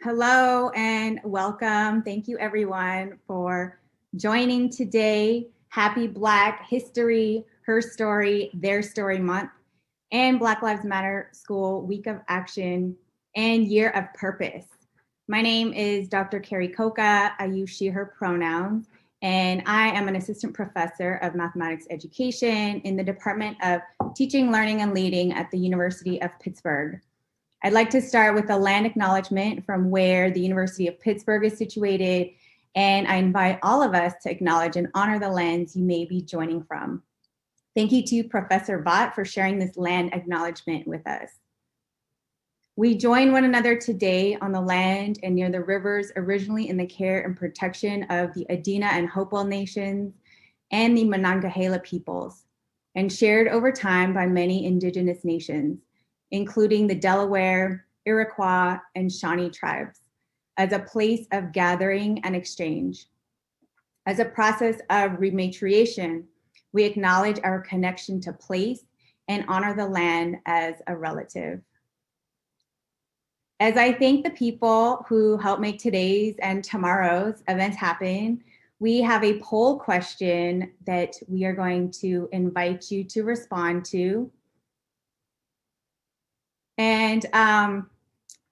Hello and welcome. Thank you everyone for joining today. Happy Black History, Her Story, Their Story Month, and Black Lives Matter School Week of Action and Year of Purpose. My name is Dr. Carrie Coca. I use she, her pronouns, and I am an assistant professor of mathematics education in the Department of Teaching, Learning, and Leading at the University of Pittsburgh. I'd like to start with a land acknowledgement from where the University of Pittsburgh is situated, and I invite all of us to acknowledge and honor the lands you may be joining from. Thank you to Professor Vaught for sharing this land acknowledgement with us. We join one another today on the land and near the rivers originally in the care and protection of the Adena and Hopewell nations and the Monongahela peoples, and shared over time by many indigenous nations, including the Delaware, Iroquois, and Shawnee tribes, as a place of gathering and exchange. As a process of rematriation, we acknowledge our connection to place and honor the land as a relative. As I thank the people who helped make today's and tomorrow's events happen, we have a poll question that we are going to invite you to respond to. And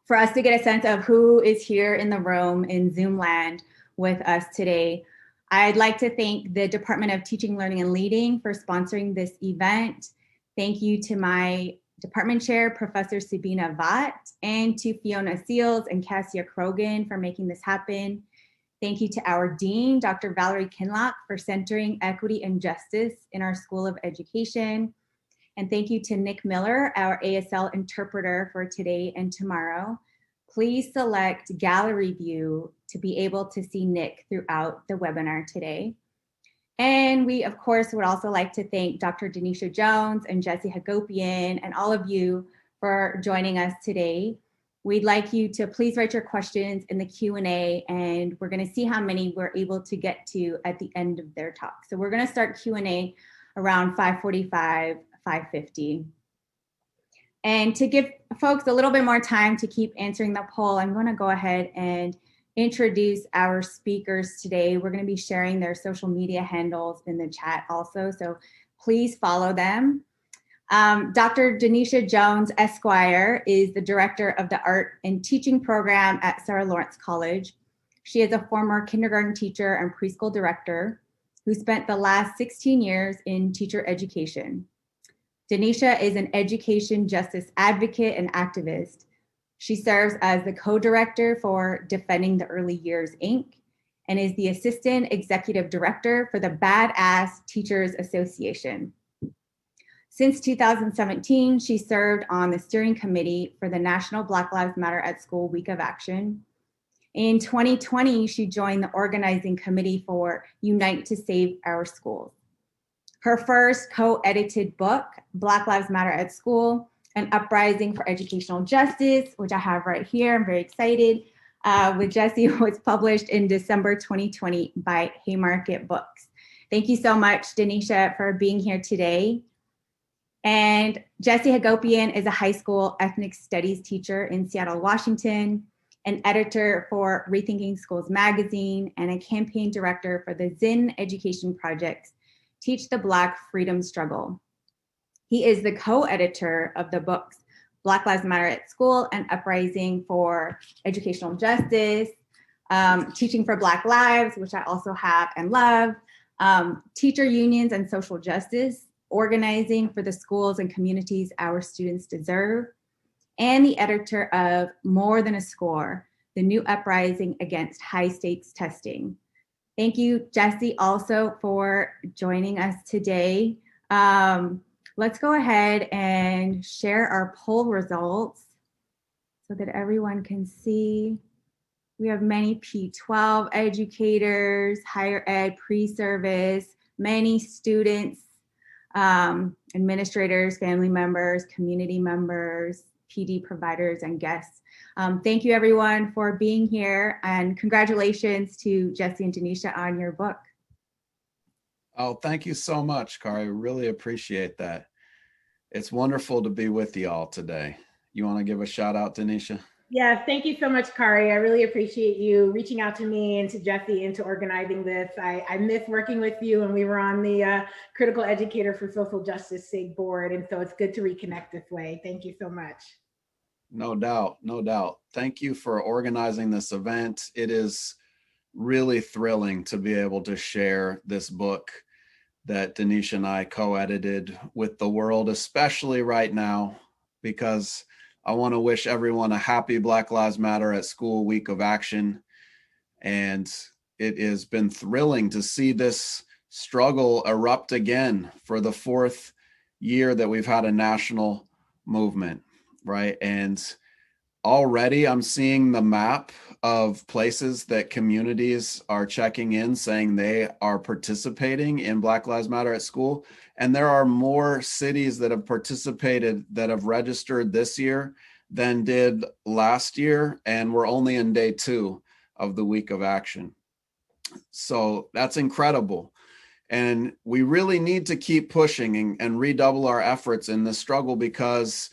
for us to get a sense of who is here in the room in Zoom land with us today, I'd like to thank the Department of Teaching, Learning, and Leading for sponsoring this event. Thank you to my department chair, Professor Sabina Vaught, and to Fiona Seals and Cassia Krogan for making this happen. Thank you to our dean, Dr. Valerie Kinlock, for centering equity and justice in our School of Education. And thank you to Nick Miller, our ASL interpreter for today and tomorrow. Please select gallery view to be able to see Nick throughout the webinar today. And we, of course, would also like to thank Dr. Denisha Jones and Jesse Hagopian and all of you for joining us today. We'd like you to please write your questions in the Q&A, and we're going to see how many we're able to get to at the end of their talk. So we're going to start Q&A around 5:45. 5:50. And to give folks a little bit more time to keep answering the poll, I'm going to go ahead and introduce our speakers today. We're going to be sharing their social media handles in the chat also, so please follow them. Dr. Denisha Jones, Esquire, is the director of the Art and Teaching program at Sarah Lawrence College. She is a former kindergarten teacher and preschool director who spent the last 16 years in teacher education. Denisha is an education justice advocate and activist. She serves as the co-director for Defending the Early Years, Inc., and is the assistant executive director for the Badass Teachers Association. Since 2017, she served on the steering committee for the National Black Lives Matter at School Week of Action. In 2020, she joined the organizing committee for Unite to Save Our Schools. Her first co-edited book, Black Lives Matter at School, An Uprising for Educational Justice, which I have right here, I'm very excited, with Jesse, was published in December 2020 by Haymarket Books. Thank you so much, Denisha, for being here today. And Jesse Hagopian is a high school ethnic studies teacher in Seattle, Washington, an editor for Rethinking Schools magazine, and a campaign director for the Zinn Education Project's Teach the Black Freedom Struggle. He is the co-editor of the books Black Lives Matter at School and Uprising for Educational Justice, Teaching for Black Lives, which I also have and love, Teacher Unions and Social Justice, Organizing for the Schools and Communities Our Students Deserve, and the editor of More Than a Score, The New Uprising Against High Stakes Testing. Thank you, Jesse, also for joining us today. Let's go ahead and share our poll results so that everyone can see. We have many P-12 educators, higher ed, pre-service, many students, administrators, family members, community members, PD providers, and guests. Thank you everyone for being here, and congratulations to Jesse and Denisha on your book. Oh, thank you so much, Kari. Really appreciate that. It's wonderful to be with you all today. You want to give a shout out, Denisha? Yeah, thank you so much, Kari. I really appreciate you reaching out to me and to Jesse and to organizing this. I miss working with you, and we were on the Critical Educator for Social Justice SIG board, and so it's good to reconnect this way. Thank you so much. No doubt, no doubt. Thank you for organizing this event. It is really thrilling to be able to share this book that Denisha and I co-edited with the world, especially right now, because I want to wish everyone a happy Black Lives Matter at School week of action. And it has been thrilling to see this struggle erupt again for the fourth year that we've had a national movement, right? And already I'm seeing the map of places that communities are checking in saying they are participating in Black Lives Matter at School. And there are more cities that have participated, that have registered this year than did last year. And we're only in day 2 of the week of action. So that's incredible. And we really need to keep pushing and redouble our efforts in this struggle, because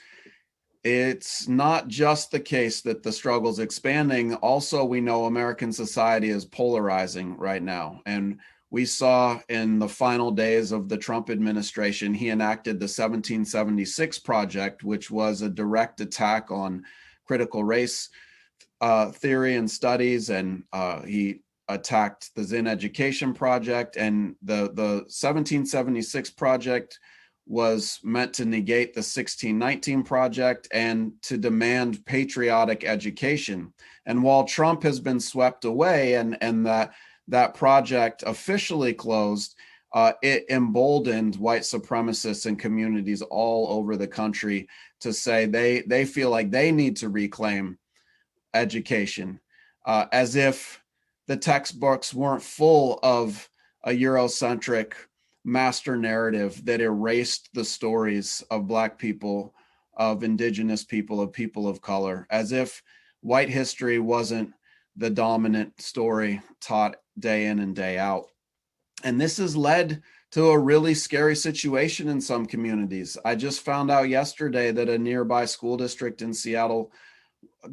it's not just the case that the struggle is expanding. Also, we know American society is polarizing right now. And we saw in the final days of the Trump administration, he enacted the 1776 Project, which was a direct attack on critical race theory and studies. And he attacked the Zen Education Project. And the 1776 Project was meant to negate the 1619 Project and to demand patriotic education. And while Trump has been swept away and that project officially closed, it emboldened white supremacists and communities all over the country to say they feel like they need to reclaim education, as if the textbooks weren't full of a Eurocentric master narrative that erased the stories of Black people, of Indigenous people, of people of color, as if white history wasn't the dominant story taught day in and day out. And this has led to a really scary situation in some communities. I just found out yesterday that a nearby school district in Seattle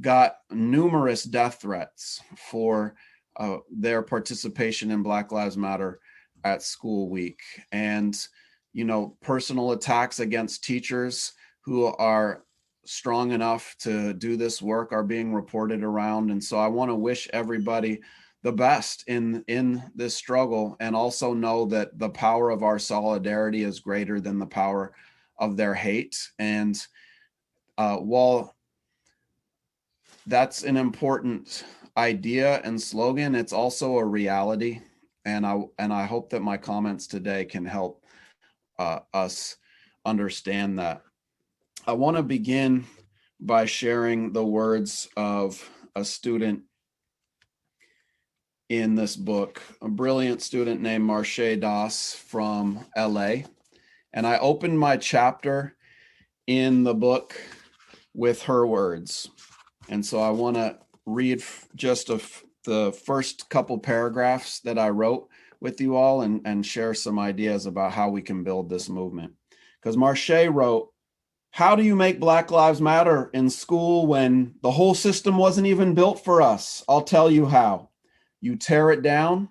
got numerous death threats for their participation in Black Lives Matter at School week. And, personal attacks against teachers who are strong enough to do this work are being reported around. And so I want to wish everybody the best in this struggle, and also know that the power of our solidarity is greater than the power of their hate. And while that's an important idea and slogan, it's also a reality. And I hope that my comments today can help us understand that. I want to begin by sharing the words of a student in this book, a brilliant student named Marche Das from LA. And I opened my chapter in the book with her words. And so I want to read just the first couple paragraphs that I wrote with you all and share some ideas about how we can build this movement. Because Marche wrote, "How do you make Black Lives Matter in school when the whole system wasn't even built for us? I'll tell you how. You tear it down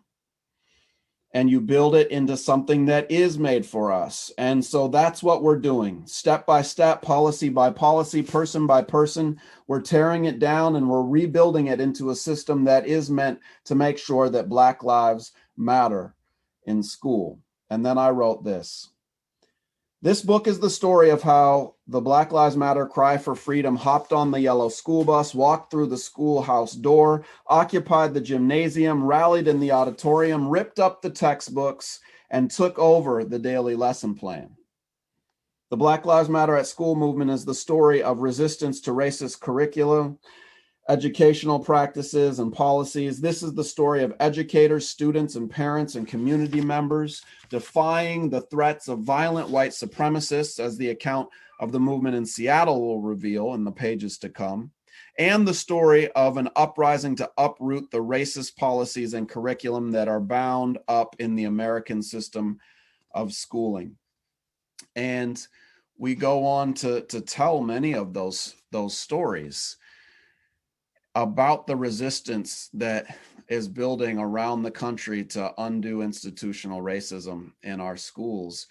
and you build it into something that is made for us. And so that's what we're doing. Step by step, policy by policy, person by person, we're tearing it down and we're rebuilding it into a system that is meant to make sure that Black lives matter in school." And then I wrote this. "This book is the story of how the Black Lives Matter cry for freedom hopped on the yellow school bus, walked through the schoolhouse door, occupied the gymnasium, rallied in the auditorium, ripped up the textbooks, and took over the daily lesson plan. The Black Lives Matter at School movement is the story of resistance to racist curriculum, educational practices, and policies. This is the story of educators, students, and parents and community members defying the threats of violent white supremacists, as the account of the movement in Seattle will reveal in the pages to come, and the story of an uprising to uproot the racist policies and curriculum that are bound up in the American system of schooling." And we go on to tell many of those stories. about the resistance that is building around the country to undo institutional racism in our schools.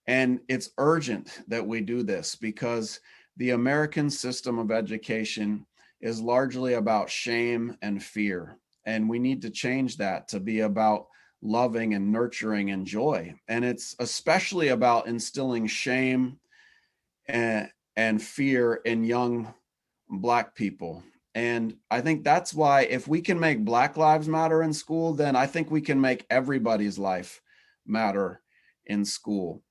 And it's urgent that we do this because the American system of education is largely about shame and fear. And we need to change that to be about loving and nurturing and joy. And it's especially about instilling shame and fear in young Black people. And I think that's why if we can make Black lives matter in school, then I think we can make everybody's life matter in school.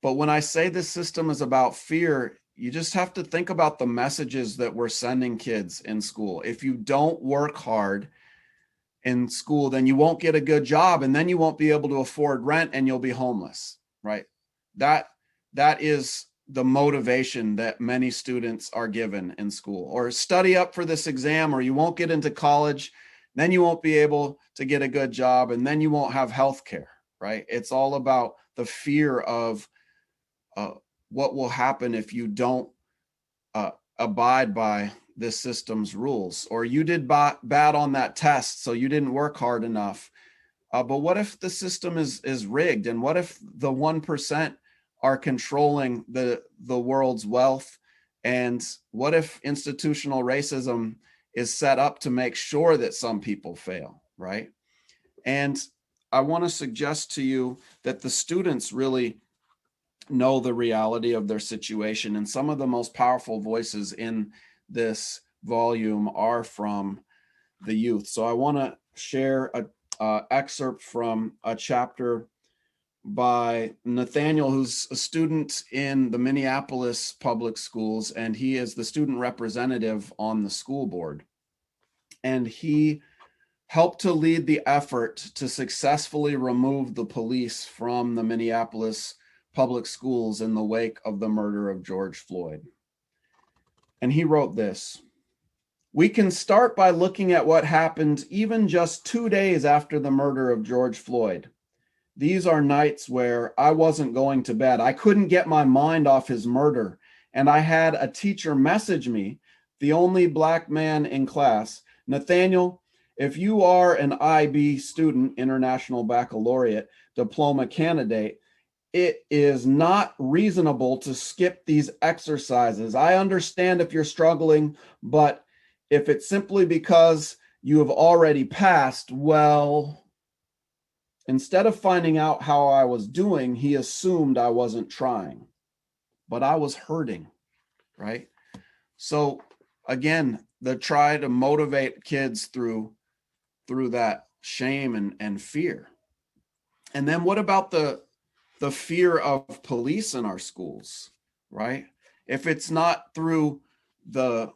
But when I say this system is about fear, you just have to think about the messages that we're sending kids in school. If you don't work hard in school, then you won't get a good job, and then you won't be able to afford rent, and you'll be homeless, right? That is the motivation that many students are given in school. Or study up for this exam, or you won't get into college, then you won't be able to get a good job, and then you won't have health care, right? It's all about the fear of what will happen if you don't abide by this system's rules, or you did bad on that test, so you didn't work hard enough. But what if the system is rigged? And what if the 1% are controlling the world's wealth? And what if institutional racism is set up to make sure that some people fail, right? And I want to suggest to you that the students really know the reality of their situation. And some of the most powerful voices in this volume are from the youth. So I want to share an excerpt from a chapter by Nathaniel, who's a student in the Minneapolis public schools, and he is the student representative on the school board. And he helped to lead the effort to successfully remove the police from the Minneapolis public schools in the wake of the murder of George Floyd. And he wrote this: "We can start by looking at what happened even just 2 days after the murder of George Floyd. These are nights where I wasn't going to bed. I couldn't get my mind off his murder. And I had a teacher message me, the only Black man in class, 'Nathaniel, if you are an IB student, International Baccalaureate diploma candidate, it is not reasonable to skip these exercises. I understand if you're struggling, but if it's simply because you have already passed, well,' instead of finding out how I was doing, he assumed I wasn't trying, but I was hurting," right? So again, the try to motivate kids through that shame and fear. And then what about the fear of police in our schools, right? If it's not through the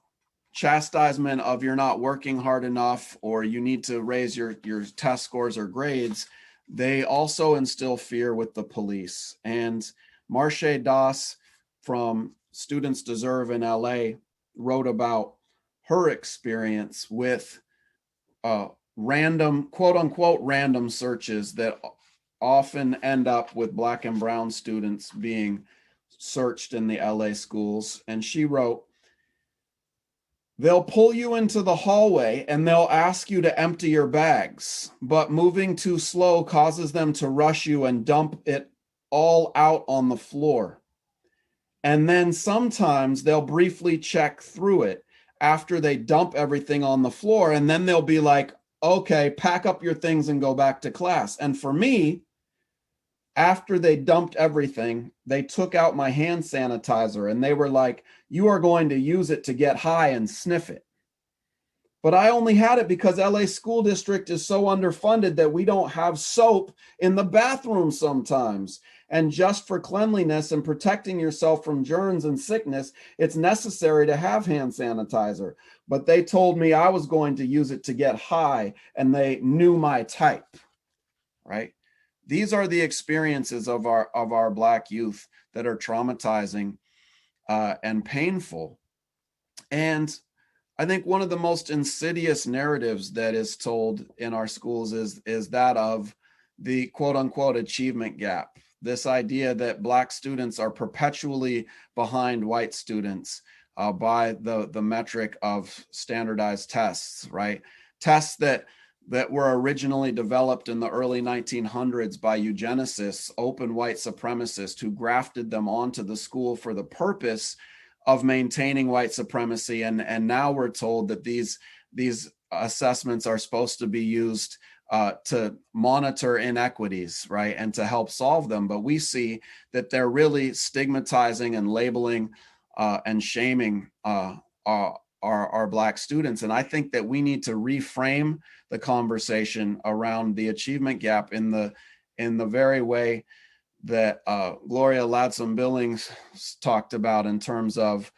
chastisement of you're not working hard enough, or you need to raise your test scores or grades, they also instill fear with the police. And Marche Das from Students Deserve in LA wrote about her experience with random, quote unquote, random searches that often end up with Black and brown students being searched in the LA schools. And she wrote, "They'll pull you into the hallway and they'll ask you to empty your bags, but moving too slow causes them to rush you and dump it all out on the floor. And then sometimes they'll briefly check through it after they dump everything on the floor, and then they'll be like, 'Okay, pack up your things and go back to class.' And for me, after they dumped everything, they took out my hand sanitizer and they were like, 'You are going to use it to get high and sniff it.' But I only had it because LA School District is so underfunded that we don't have soap in the bathroom sometimes. And just for cleanliness and protecting yourself from germs and sickness, it's necessary to have hand sanitizer. But they told me I was going to use it to get high, and they knew my type," right? These are the experiences of our Black youth that are traumatizing and painful. And I think one of the most insidious narratives that is told in our schools is that of the quote unquote achievement gap. This idea that Black students are perpetually behind white students, by the metric of standardized tests, right? Tests that were originally developed in the early 1900s by eugenicists, open white supremacists, who grafted them onto the school for the purpose of maintaining white supremacy. And now we're told that these assessments are supposed to be used to monitor inequities, right, and to help solve them. But we see that they're really stigmatizing and labeling and shaming our Black students. And I think that we need to reframe the conversation around the achievement gap in the very way that Gloria Ladson-Billings talked about, in terms of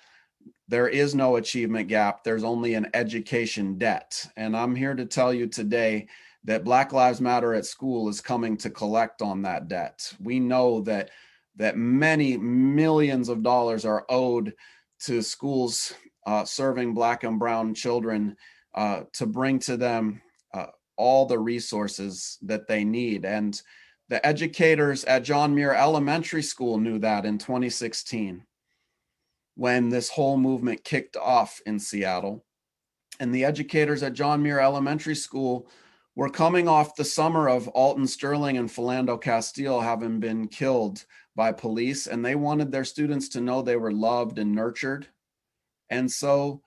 there is no achievement gap, there's only an education debt. And I'm here to tell you today that Black Lives Matter at School is coming to collect on that debt. We know that many millions of dollars are owed to schools serving Black and brown children to bring to them all the resources that they need. And the educators at John Muir Elementary School knew that in 2016, when this whole movement kicked off in Seattle. And the educators at John Muir Elementary School were coming off the summer of Alton Sterling and Philando Castile having been killed by police, and they wanted their students to know they were loved and nurtured. And so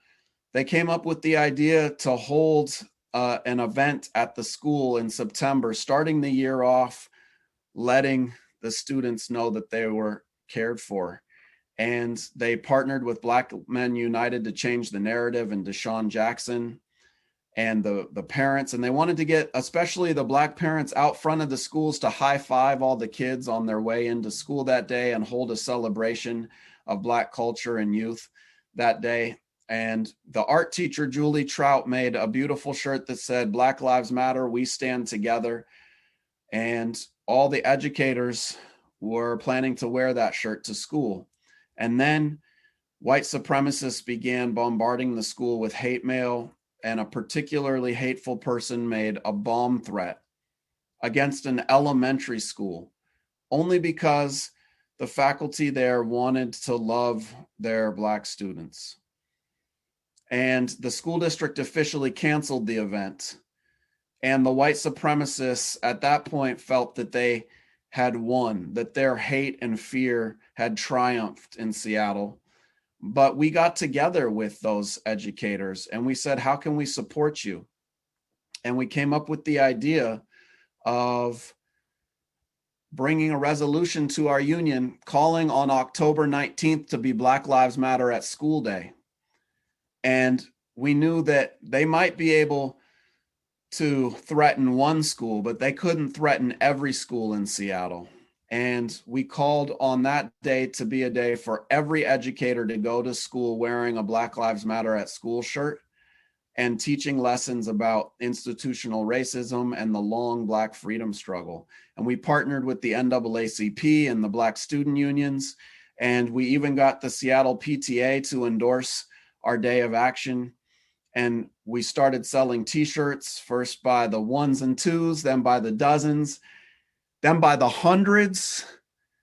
they came up with the idea to hold an event at the school in September, starting the year off, letting the students know that they were cared for. And they partnered with Black Men United to change the narrative, and Deshaun Jackson and the parents. And they wanted to get especially the Black parents out front of the schools to high five all the kids on their way into school that day and hold a celebration of Black culture and youth that day. And the art teacher, Julie Trout, made a beautiful shirt that said, "Black Lives Matter, we stand together." And all the educators were planning to wear that shirt to school. And then white supremacists began bombarding the school with hate mail, and a particularly hateful person made a bomb threat against an elementary school, only because the faculty there wanted to love their Black students. And the school district officially canceled the event. And the white supremacists at that point felt that they had won, that their hate and fear had triumphed in Seattle. But we got together with those educators and we said, how can we support you? And we came up with the idea of bringing a resolution to our union calling on October 19th to be Black Lives Matter at School Day. And we knew that they might be able to threaten one school, but they couldn't threaten every school in Seattle. And we called on that day to be a day for every educator to go to school wearing a Black Lives Matter at School shirt and teaching lessons about institutional racism and the long Black freedom struggle. And we partnered with the NAACP and the Black student unions. And we even got the Seattle PTA to endorse our day of action. And we started selling t-shirts, first by the ones and twos, then by the dozens, then by the hundreds.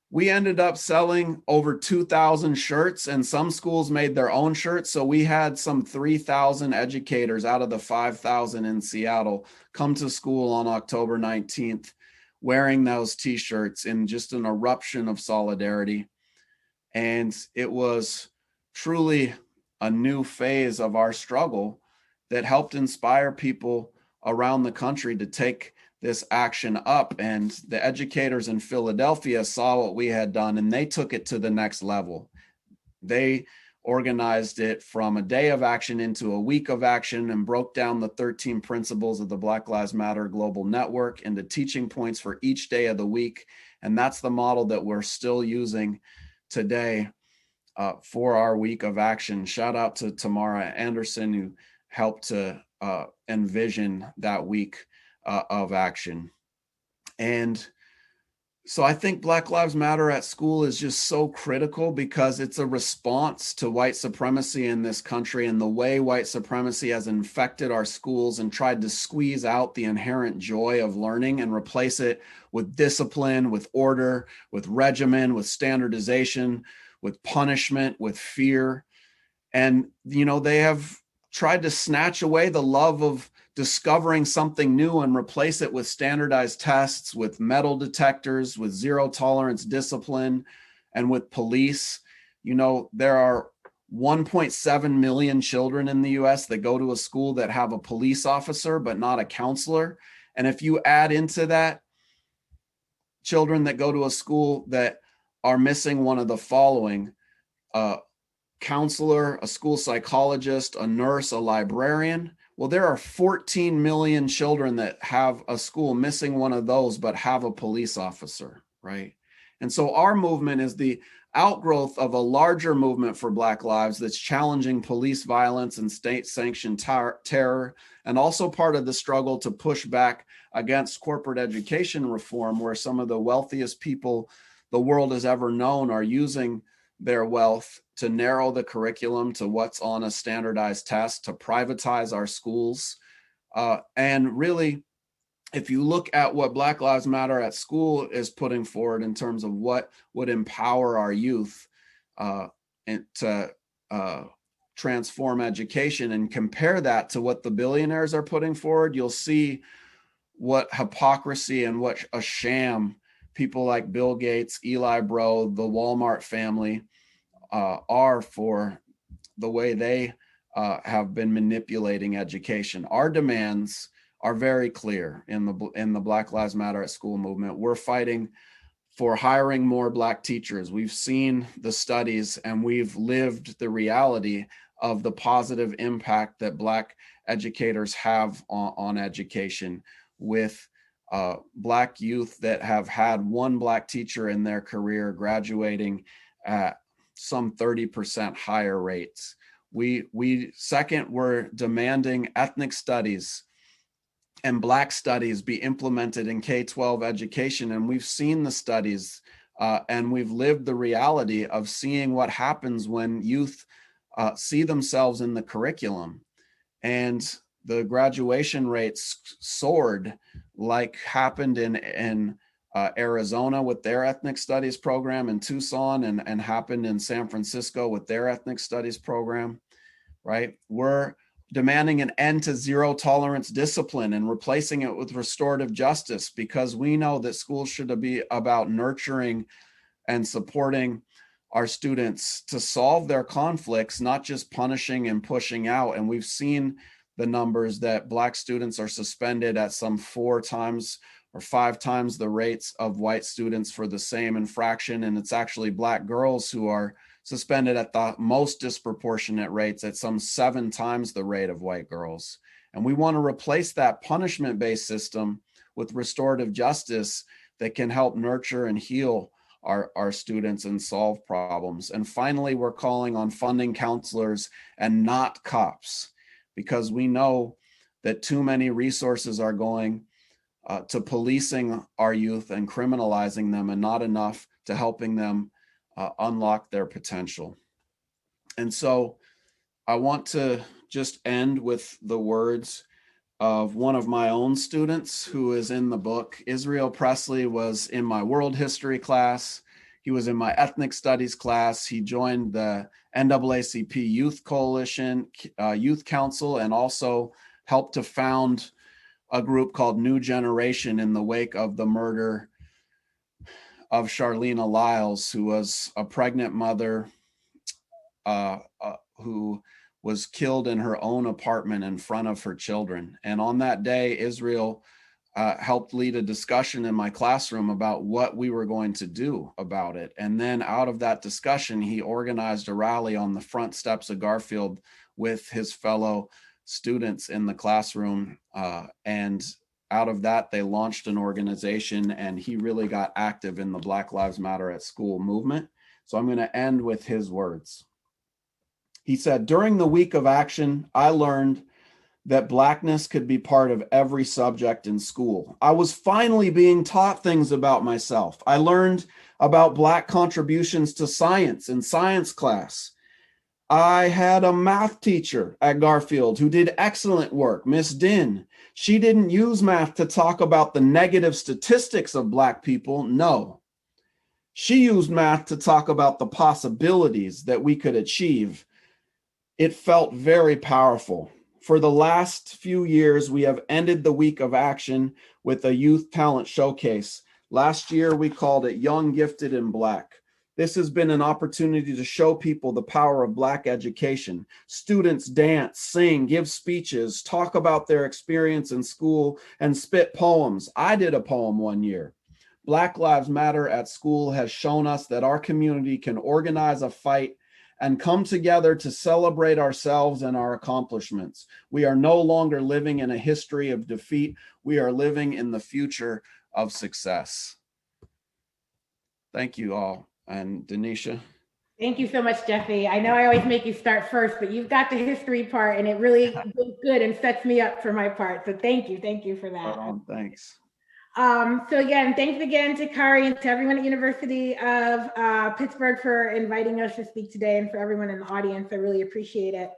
We ended up selling over 2,000 shirts, and some schools made their own shirts. So we had some 3,000 educators out of the 5,000 in Seattle come to school on October 19th, wearing those t-shirts in just an eruption of solidarity. And it was truly a new phase of our struggle that helped inspire people around the country to take this action up. And the educators in Philadelphia saw what we had done and they took it to the next level. They organized it from a day of action into a week of action and broke down the 13 principles of the Black Lives Matter Global Network into teaching points for each day of the week. And that's the model that we're still using today for our week of action. Shout out to Tamara Anderson, who helped to envision that week of action. And so I think Black Lives Matter at School is just so critical because it's a response to white supremacy in this country and the way white supremacy has infected our schools and tried to squeeze out the inherent joy of learning and replace it with discipline, with order, with regimen, with standardization, with punishment, with fear. And, they have tried to snatch away the love of discovering something new and replace it with standardized tests, with metal detectors, with zero tolerance discipline, and with police. There are 1.7 million children in the US that go to a school that have a police officer, but not a counselor. And if you add into that children that go to a school that are missing one of the following: a counselor, a school psychologist, a nurse, a librarian. Well, there are 14 million children that have a school missing one of those, but have a police officer, right? And so our movement is the outgrowth of a larger movement for Black lives that's challenging police violence and state-sanctioned terror, and also part of the struggle to push back against corporate education reform, where some of the wealthiest people the world has ever known are using their wealth to narrow the curriculum to what's on a standardized test, to privatize our schools. And really, if you look at what Black Lives Matter at School is putting forward in terms of what would empower our youth and to transform education, and compare that to what the billionaires are putting forward, you'll see what hypocrisy and what a sham people like Bill Gates, Eli Bro, the Walmart family are for the way they have been manipulating education. Our demands are very clear in the Black Lives Matter at School movement. We're fighting for hiring more Black teachers. We've seen the studies and we've lived the reality of the positive impact that Black educators have on education, with Black youth that have had one Black teacher in their career graduating at some 30% higher rates. Second, we're demanding ethnic studies and Black studies be implemented in K-12 education. And we've seen the studies and we've lived the reality of seeing what happens when youth see themselves in the curriculum. And the graduation rates soared, like happened in Arizona with their ethnic studies program, in Tucson, and happened in San Francisco with their ethnic studies program, right? We're demanding an end to zero tolerance discipline and replacing it with restorative justice, because we know that schools should be about nurturing and supporting our students to solve their conflicts, not just punishing and pushing out. And we've seen the numbers that Black students are suspended at some 4 times or 5 times the rates of white students for the same infraction. And it's actually Black girls who are suspended at the most disproportionate rates, at some 7 times the rate of white girls. And we want to replace that punishment-based system with restorative justice that can help nurture and heal our students and solve problems. And finally, we're calling on funding counselors and not cops, because we know that too many resources are going to policing our youth and criminalizing them, and not enough to helping them unlock their potential. And so I want to just end with the words of one of my own students who is in the book. Israel Presley was in my world history class. He was in my ethnic studies class. He joined the NAACP Youth Coalition, Youth Council, and also helped to found a group called New Generation in the wake of the murder of Charlena Lyles, who was a pregnant mother who was killed in her own apartment in front of her children. And on that day, Israel helped lead a discussion in my classroom about what we were going to do about it. And then out of that discussion, he organized a rally on the front steps of Garfield with his fellow students in the classroom. And out of that, they launched an organization, and he really got active in the Black Lives Matter at School movement. So I'm going to end with his words. He said, "During the week of action, I learned that Blackness could be part of every subject in school. I was finally being taught things about myself. I learned about Black contributions to science in science class. I had a math teacher at Garfield who did excellent work, Miss Din. She didn't use math to talk about the negative statistics of Black people. No. She used math to talk about the possibilities that we could achieve It felt very powerful. For the last few years, we have ended the week of action with a youth talent showcase. Last year, we called it Young, Gifted, and Black. This has been an opportunity to show people the power of Black education. Students dance, sing, give speeches, talk about their experience in school, and spit poems. I did a poem one year. Black Lives Matter at school has shown us that our community can organize a fight and come together to celebrate ourselves and our accomplishments. We are no longer living in a history of defeat. We are living in the future of success. Thank you all. And Denisha. Thank you so much, Jeffy. I know I always make you start first, but you've got the history part and it really goes good and sets me up for my part. So thank you for that. Thanks. So again, thanks again to Kari and to everyone at University of Pittsburgh for inviting us to speak today, and for everyone in the audience. I really appreciate it.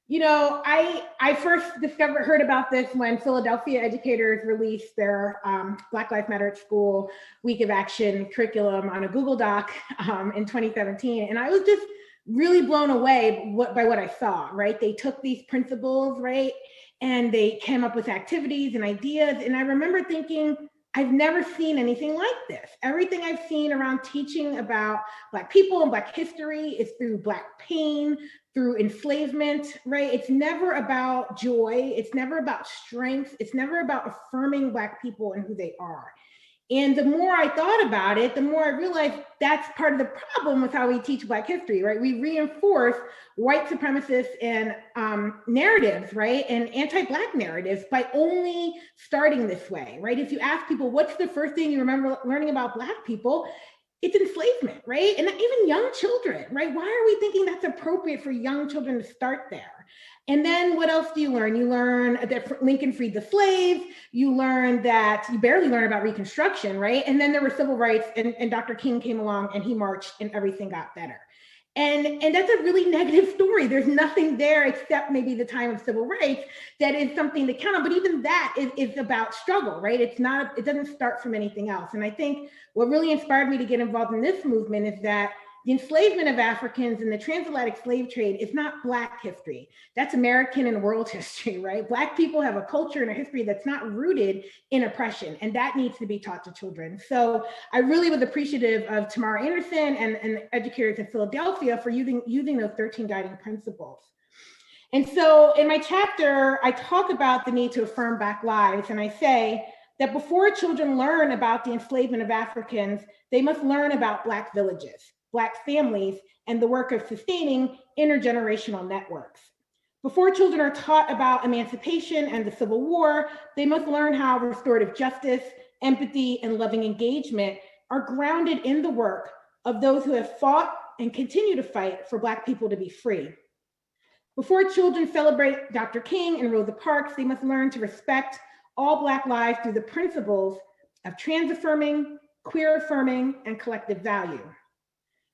You know, I first heard about this when Philadelphia educators released their Black Lives Matter at School Week of Action curriculum on a Google Doc in 2017. And I was just really blown away by what I saw, right? They took these principles, right? And they came up with activities and ideas. And I remember thinking, I've never seen anything like this. Everything I've seen around teaching about Black people and Black history is through Black pain, through enslavement, right? It's never about joy. It's never about strength. It's never about affirming Black people and who they are. And the more I thought about it, the more I realized that's part of the problem with how we teach Black history, right? We reinforce white supremacist and narratives, right? And anti-Black narratives by only starting this way, right? If you ask people, what's the first thing you remember learning about Black people? It's enslavement, right? And even young children, right? Why are we thinking that's appropriate for young children to start there? And then what else do you learn? You learn that Lincoln freed the slaves. You learn that you barely learn about Reconstruction, right? And then there were civil rights, and Dr. King came along and he marched and everything got better. And that's a really negative story. There's nothing there except maybe the time of civil rights that is something to count on. But even that is about struggle, right? It doesn't start from anything else. And I think what really inspired me to get involved in this movement is that the enslavement of Africans and the transatlantic slave trade is not Black history. That's American and world history, right? Black people have a culture and a history that's not rooted in oppression, and that needs to be taught to children. So I really was appreciative of Tamara Anderson and educators in Philadelphia for using those 13 guiding principles. And so in my chapter, I talk about the need to affirm Black lives, and I say that before children learn about the enslavement of Africans, they must learn about Black villages, Black families, and the work of sustaining intergenerational networks. Before children are taught about emancipation and the Civil War, they must learn how restorative justice, empathy, and loving engagement are grounded in the work of those who have fought and continue to fight for Black people to be free. Before children celebrate Dr. King and Rosa Parks, they must learn to respect all Black lives through the principles of trans-affirming, queer-affirming, and collective value.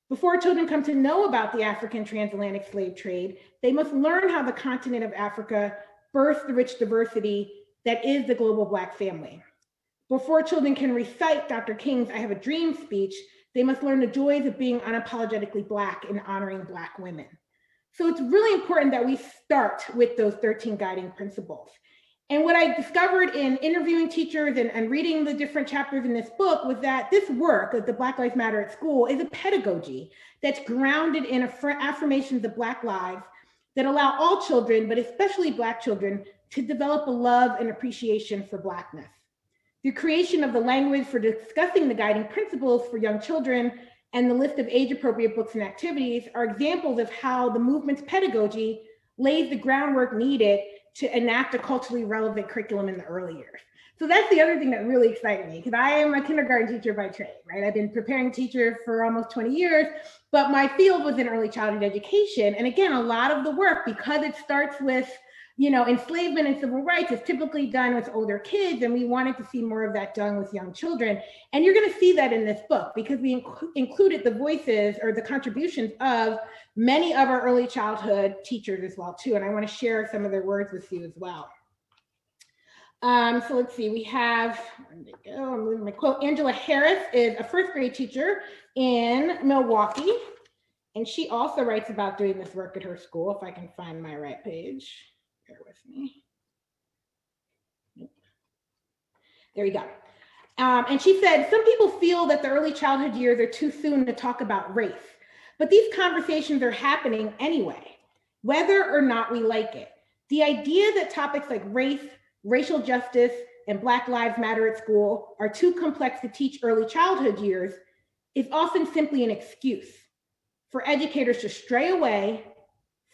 Before children come to know about the African transatlantic slave trade, they must learn how the continent of Africa birthed the rich diversity that is the global Black family. Before children can recite Dr. King's I Have a Dream speech, they must learn the joys of being unapologetically Black and honoring Black women. So it's really important that we start with those 13 guiding principles. And what I discovered in interviewing teachers and reading the different chapters in this book was that this work, the Black Lives Matter at School, is a pedagogy that's grounded in affirmations of Black lives that allow all children, but especially Black children, to develop a love and appreciation for Blackness. The creation of the language for discussing the guiding principles for young children and the list of age-appropriate books and activities are examples of how the movement's pedagogy lays the groundwork needed to enact a culturally relevant curriculum in the early years. So that's the other thing that really excited me, because I am a kindergarten teacher by trade, right? I've been preparing teachers for almost 20 years, but my field was in early childhood education. And again, a lot of the work, because it starts with, you know, enslavement and civil rights, is typically done with older kids, and we wanted to see more of that done with young children. And you're gonna see that in this book, because we included the voices or the contributions of many of our early childhood teachers as well too. And I wanna share some of their words with you as well. So let's see, we have, I'm losing my quote. Angela Harris is a first grade teacher in Milwaukee. And she also writes about doing this work at her school, if I can find my right page. Bear with me. There we go. And she said, some people feel that the early childhood years are too soon to talk about race, but these conversations are happening anyway, whether or not we like it. The idea that topics like race, racial justice, and Black Lives Matter at school are too complex to teach early childhood years is often simply an excuse for educators to stray away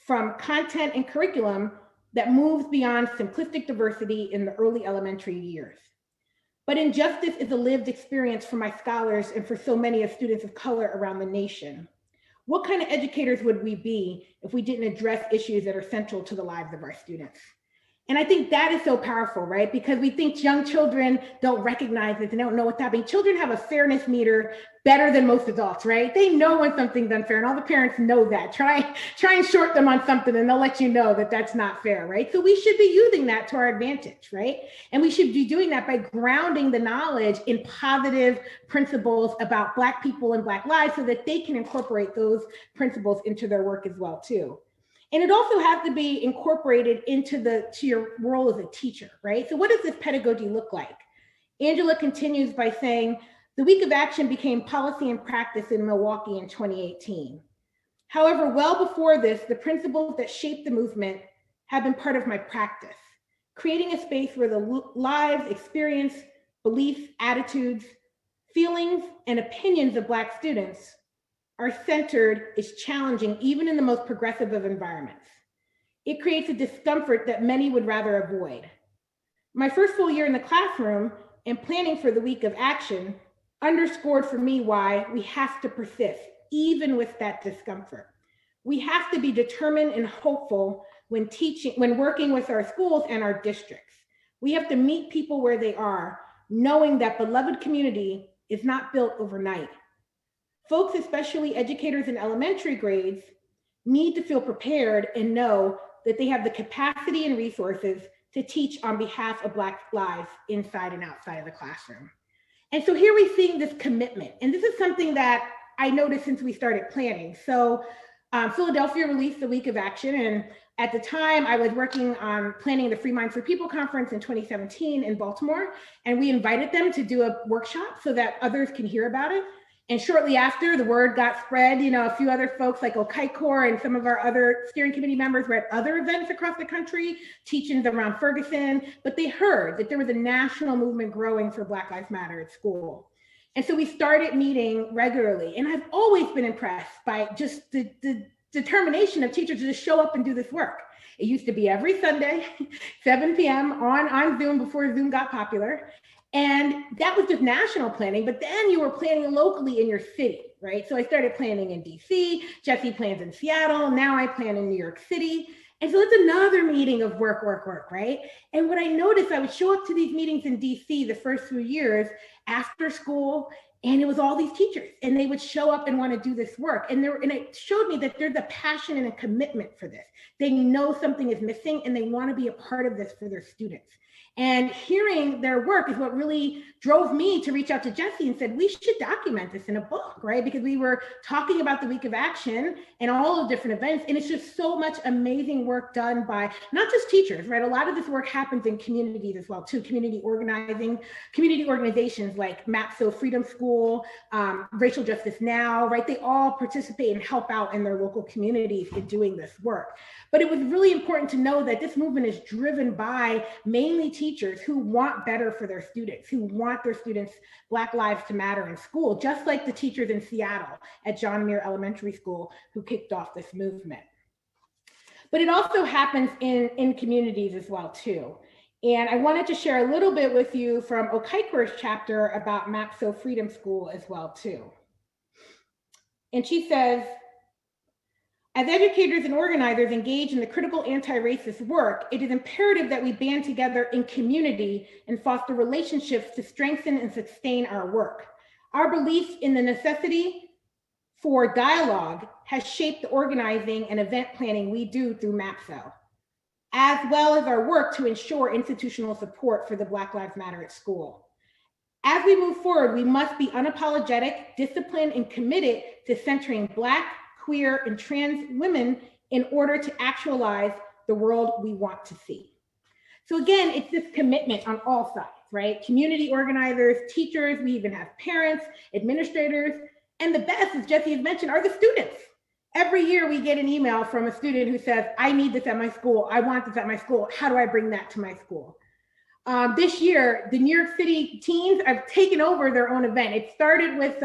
from content and curriculum that moves beyond simplistic diversity in the early elementary years. But injustice is a lived experience for my scholars and for so many of students of color around the nation. What kind of educators would we be if we didn't address issues that are central to the lives of our students? And I think that is so powerful, right? Because we think young children don't recognize it, they don't know what's happening. Children have a fairness meter better than most adults, right? They know when something's unfair, and all the parents know that. Try and short them on something and they'll let you know that that's not fair, right? So we should be using that to our advantage, right? And we should be doing that by grounding the knowledge in positive principles about Black people and Black lives so that they can incorporate those principles into their work as well, too. And it also has to be incorporated into your role as a teacher, right? So what does this pedagogy look like? Angela continues by saying, the Week of Action became policy and practice in Milwaukee in 2018. However, well before this, the principles that shaped the movement have been part of my practice, creating a space where the lives, experience, beliefs, attitudes, feelings, and opinions of Black students are centered is challenging even in the most progressive of environments. It creates a discomfort that many would rather avoid. My first full year in the classroom and planning for the Week of Action underscored for me why we have to persist, even with that discomfort. We have to be determined and hopeful when working with our schools and our districts. We have to meet people where they are, knowing that beloved community is not built overnight. Folks, especially educators in elementary grades, need to feel prepared and know that they have the capacity and resources to teach on behalf of Black lives inside and outside of the classroom. And so here we're seeing this commitment. And this is something that I noticed since we started planning. So Philadelphia released the Week of Action. And at the time I was working on planning the Free Minds for People conference in 2017 in Baltimore. And we invited them to do a workshop so that others can hear about it. And shortly after, the word got spread. A few other folks like Ukaikur and some of our other steering committee members were at other events across the country, teachings around Ferguson, but they heard that there was a national movement growing for Black Lives Matter at school. And so we started meeting regularly. And I've always been impressed by just the determination of teachers to just show up and do this work. It used to be every Sunday, 7 p.m. on Zoom before Zoom got popular. And that was just national planning, but then you were planning locally in your city, right? So I started planning in DC, Jesse plans in Seattle, now I plan in New York City. And so it's another meeting of work, right? And what I noticed, I would show up to these meetings in DC the first few years after school, and it was all these teachers, and they would show up and want to do this work. And it showed me that there's a passion and a commitment for this. They know something is missing and they want to be a part of this for their students. And hearing their work is what really drove me to reach out to Jesse and said, we should document this in a book, right? Because we were talking about the Week of Action and all the different events. And it's just so much amazing work done by not just teachers, right? A lot of this work happens in communities as well, too. Community organizations like MAPSO Freedom School, Racial Justice Now, right? They all participate and help out in their local communities in doing this work. But it was really important to know that this movement is driven by mainly teachers who want better for their students, who want their students' Black lives to matter in school, just like the teachers in Seattle at John Muir Elementary School who kicked off this movement. But it also happens in communities as well, too. And I wanted to share a little bit with you from Ukaikur's chapter about MAPSO Freedom School as well, too. And she says, as educators and organizers engage in the critical anti-racist work, it is imperative that we band together in community and foster relationships to strengthen and sustain our work. Our belief in the necessity for dialogue has shaped the organizing and event planning we do through MAPSO, as well as our work to ensure institutional support for the Black Lives Matter at school. As we move forward, we must be unapologetic, disciplined, and committed to centering Black, queer, and trans women in order to actualize the world we want to see. So again, it's this commitment on all sides, right? Community organizers, teachers, we even have parents, administrators, and the best, as Jesse has mentioned, are the students. Every year we get an email from a student who says, I need this at my school, I want this at my school, how do I bring that to my school? This year, the New York City teens have taken over their own event. It started with,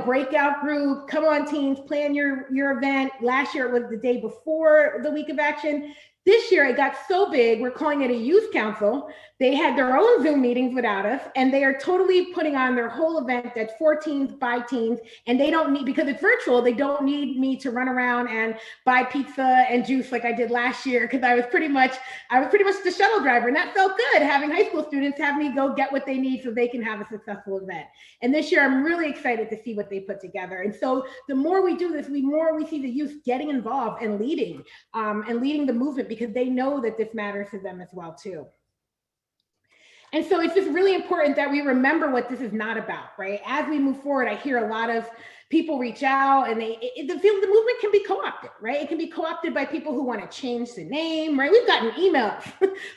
breakout group, come on teens, plan your event. Last year it was the day before the week of action. This year it got so big, we're calling it a youth council. They had their own Zoom meetings without us, and they are totally putting on their whole event that's for teens, by teens, and they don't need, because it's virtual, they don't need me to run around and buy pizza and juice like I did last year, because I was pretty much the shuttle driver, and that felt good, having high school students have me go get what they need so they can have a successful event. And this year I'm really excited to see what they put together. And so the more we do this, the more we see the youth getting involved and leading the movement, because they know that this matters to them as well too. And so it's just really important that we remember what this is not about, right? As we move forward, I hear a lot of people reach out, and the movement can be co-opted, right? It can be co-opted by people who want to change the name, right? We've gotten emails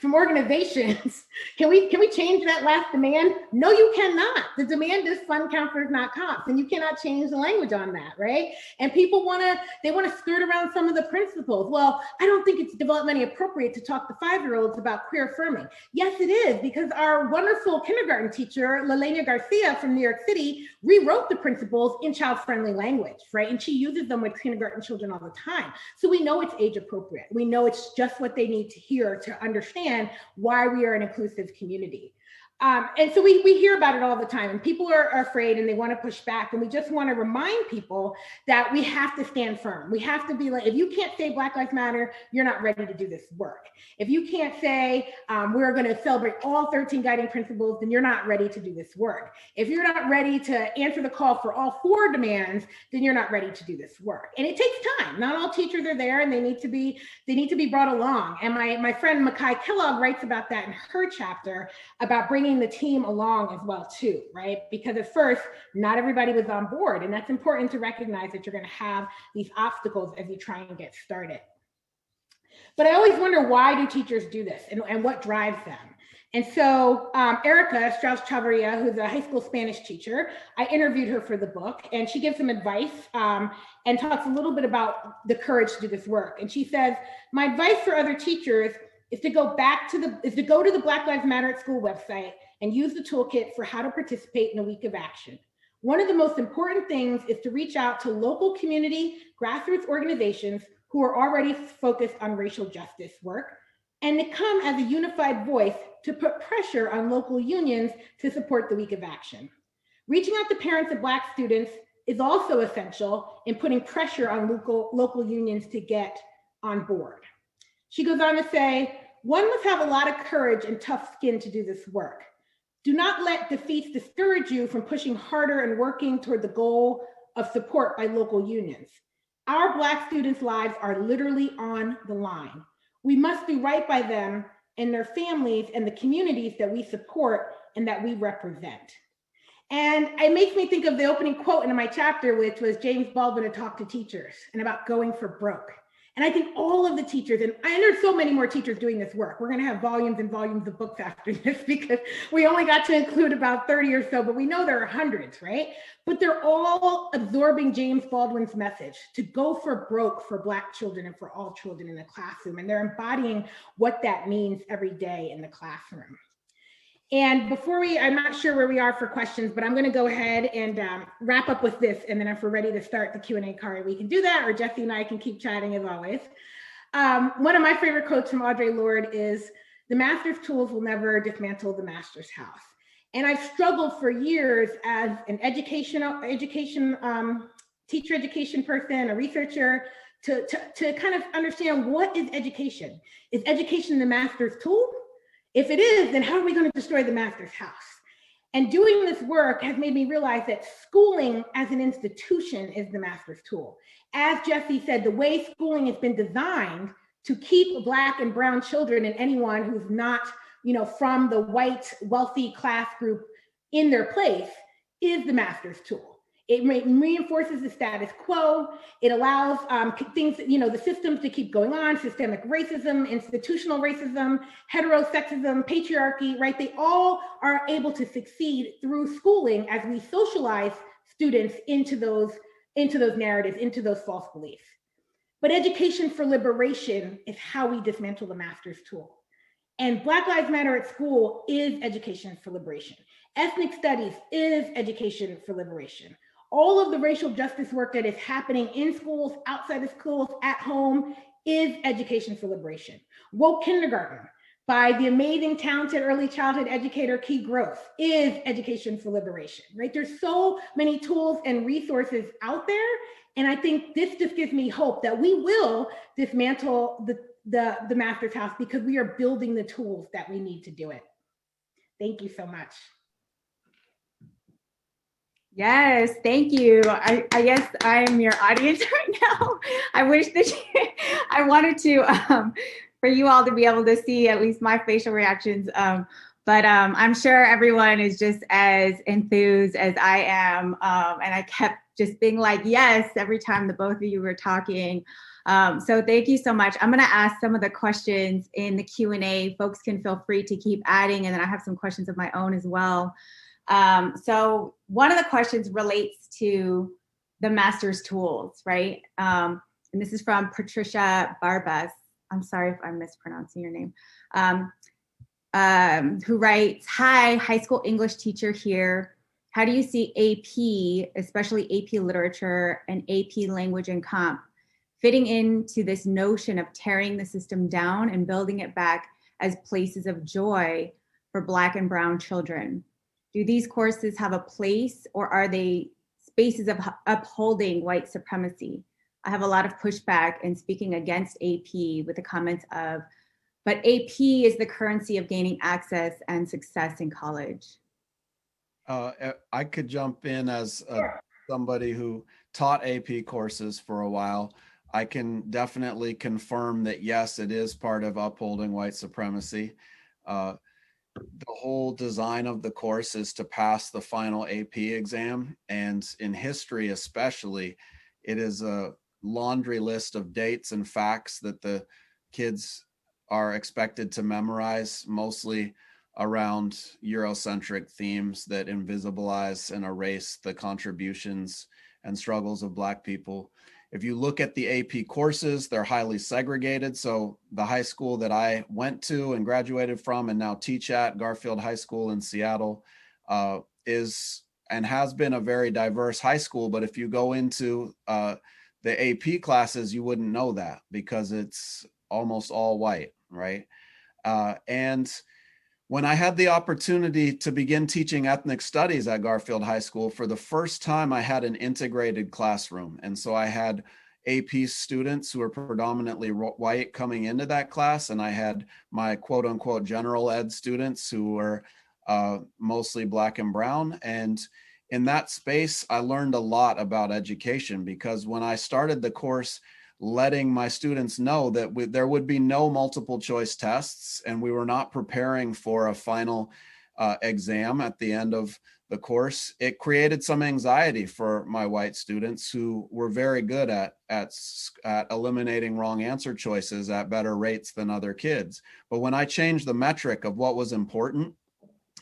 from organizations. Can we change that last demand? No, you cannot. The demand is fund counselors, not cops, and you cannot change the language on that, right? And people want to skirt around some of the principles. Well, I don't think it's developmentally appropriate to talk to 5-year-olds about queer affirming. Yes, it is, because our wonderful kindergarten teacher, Lelena Garcia from New York City, rewrote the principles in child-friendly language, right? And she uses them with kindergarten children all the time. So we know it's age appropriate. We know it's just what they need to hear to understand why we are an inclusive community. And so we hear about it all the time, and people are afraid and they want to push back. And we just want to remind people that we have to stand firm. We have to be like, if you can't say Black Lives Matter, you're not ready to do this work. If you can't say we're going to celebrate all 13 guiding principles, then you're not ready to do this work. If you're not ready to answer the call for all 4 demands, then you're not ready to do this work. And it takes time. Not all teachers are there, and they need to be brought along. And my friend Makai Kellogg writes about that in her chapter about bringing the team along as well too, right? Because at first, not everybody was on board, and that's important to recognize that you're going to have these obstacles as you try and get started. But I always wonder, why do teachers do this, and what drives them? And so Erica Strauss-Chavarria, who's a high school Spanish teacher, I interviewed her for the book, and she gives some advice and talks a little bit about the courage to do this work. And she says, my advice for other teachers is to go to the Black Lives Matter at School website and use the toolkit for how to participate in a week of action. One of the most important things is to reach out to local community grassroots organizations who are already focused on racial justice work, and to come as a unified voice to put pressure on local unions to support the week of action. Reaching out to parents of Black students is also essential in putting pressure on local unions to get on board. She goes on to say, one must have a lot of courage and tough skin to do this work. Do not let defeats discourage you from pushing harder and working toward the goal of support by local unions. Our Black students' lives are literally on the line. We must do right by them and their families and the communities that we support and that we represent. And it makes me think of the opening quote in my chapter, which was James Baldwin had talked to teachers and about going for broke. And I think all of the teachers, and there's so many more teachers doing this work. We're going to have volumes and volumes of books after this, because we only got to include about 30 or so, but we know there are hundreds, right? But they're all absorbing James Baldwin's message to go for broke for Black children and for all children in the classroom. And they're embodying what that means every day in the classroom. And I'm not sure where we are for questions, but I'm going to go ahead and wrap up with this. And then if we're ready to start the Q&A, Kari, we can do that, or Jesse and I can keep chatting as always. One of my favorite quotes from Audre Lorde is, the master's tools will never dismantle the master's house. And I've struggled for years as an teacher education person, a researcher, to kind of understand, what is education? Is education the master's tool? If it is, then how are we going to destroy the master's house? And doing this work has made me realize that schooling as an institution is the master's tool. As Jesse said, the way schooling has been designed to keep Black and brown children and anyone who's not, from the white wealthy class group in their place is the master's tool. It reinforces the status quo. It allows things, the systems to keep going on, systemic racism, institutional racism, heterosexism, patriarchy, right? They all are able to succeed through schooling as we socialize students into those narratives, into those false beliefs. But education for liberation is how we dismantle the master's tool. And Black Lives Matter at school is education for liberation. Ethnic studies is education for liberation. All of the racial justice work that is happening in schools, outside of schools, at home is education for liberation. Woke Kindergarten by the amazing, talented early childhood educator Key Gross is education for liberation, right? There's so many tools and resources out there. And I think this just gives me hope that we will dismantle the master's house because we are building the tools that we need to do it. Thank you so much. Yes, thank you. I guess I'm your audience right now. I wish that I wanted to, for you all to be able to see at least my facial reactions. But I'm sure everyone is just as enthused as I am. And I kept just being like, yes, every time the both of you were talking. So thank you so much. I'm gonna ask some of the questions in the Q&A. Folks can feel free to keep adding, and then I have some questions of my own as well. So one of the questions relates to the master's tools, right? And this is from Patricia Barbas. I'm sorry if I'm mispronouncing your name. Who writes, hi, high school English teacher here. How do you see AP, especially AP literature and AP language and comp, fitting into this notion of tearing the system down and building it back as places of joy for Black and Brown children? Do these courses have a place, or are they spaces of upholding white supremacy? I have a lot of pushback in speaking against AP with the comments of, but AP is the currency of gaining access and success in college. I could jump in as somebody who taught AP courses for a while. I can definitely confirm that, yes, it is part of upholding white supremacy. The whole design of the course is to pass the final AP exam. And in history, especially, it is a laundry list of dates and facts that the kids are expected to memorize, mostly around Eurocentric themes that invisibilize and erase the contributions and struggles of Black people. If you look at the AP courses, they're highly segregated. So the high school that I went to and graduated from and now teach at, Garfield High School in Seattle, is and has been a very diverse high school. But if you go into the AP classes, you wouldn't know that because it's almost all white, right? And when I had the opportunity to begin teaching ethnic studies at Garfield High School, for the first time, I had an integrated classroom. And so I had AP students who were predominantly white coming into that class. And I had my quote unquote general ed students who were mostly Black and brown. And in that space, I learned a lot about education because when I started the course, letting my students know that there would be no multiple choice tests and we were not preparing for a final exam at the end of the course, it created some anxiety for my white students who were very good at eliminating wrong answer choices at better rates than other kids. But when I changed the metric of what was important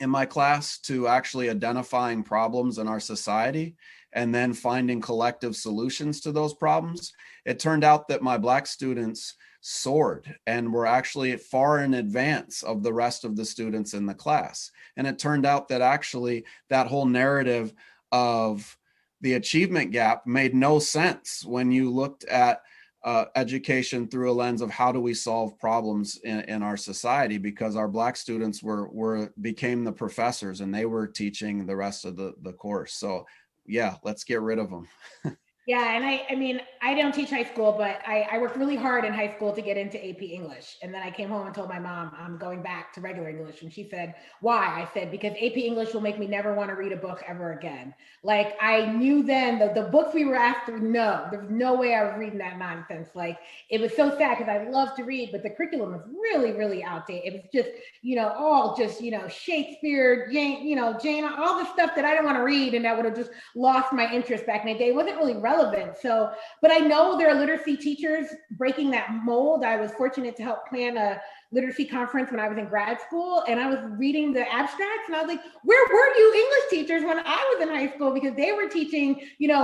in my class to actually identifying problems in our society and then finding collective solutions to those problems, it turned out that my Black students soared and were actually far in advance of the rest of the students in the class. And it turned out that actually that whole narrative of the achievement gap made no sense when you looked at education through a lens of how do we solve problems in our society, because our Black students became the professors and they were teaching the rest of the course. So yeah, let's get rid of them. Yeah, and I mean, I don't teach high school, but I worked really hard in high school to get into AP English. And then I came home and told my mom I'm going back to regular English. And she said, why? I said, because AP English will make me never want to read a book ever again. Like I knew then the books we were asked to, no, there's no way I was reading that nonsense. Like it was so sad because I love to read, but the curriculum was really, really outdated. It was just, all just, Shakespeare, Jane, all the stuff that I didn't want to read and that would have just lost my interest back in the day. It wasn't really relevant. So, but I know there are literacy teachers breaking that mold. I was fortunate to help plan a literacy conference when I was in grad school, and I was reading the abstracts, and I was like, where were you English teachers when I was in high school? Because they were teaching,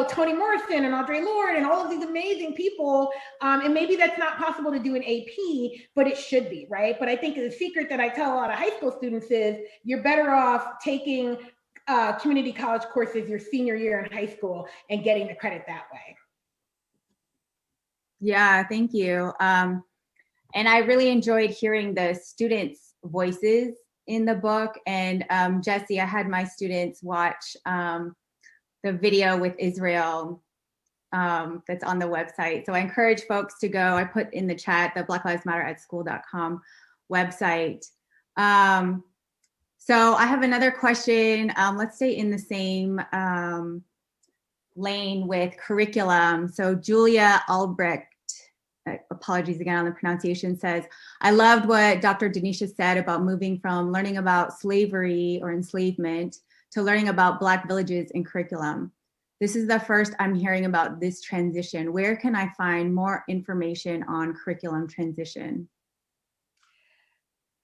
Toni Morrison and Audre Lorde and all of these amazing people. And maybe that's not possible to do in AP, but it should be, right? But I think the secret that I tell a lot of high school students is you're better off taking community college courses your senior year in high school and getting the credit that way. Yeah, thank you. And I really enjoyed hearing the students' voices in the book. And Jesse, I had my students watch the video with Israel that's on the website. So I encourage folks to go. I put in the chat the blacklivesmatteratschool.com website. So I have another question. Let's stay in the same lane with curriculum. So Julia Albrecht, apologies again on the pronunciation, says, I loved what Dr. Denisha said about moving from learning about slavery or enslavement to learning about Black villages in curriculum. This is the first I'm hearing about this transition. Where can I find more information on curriculum transition?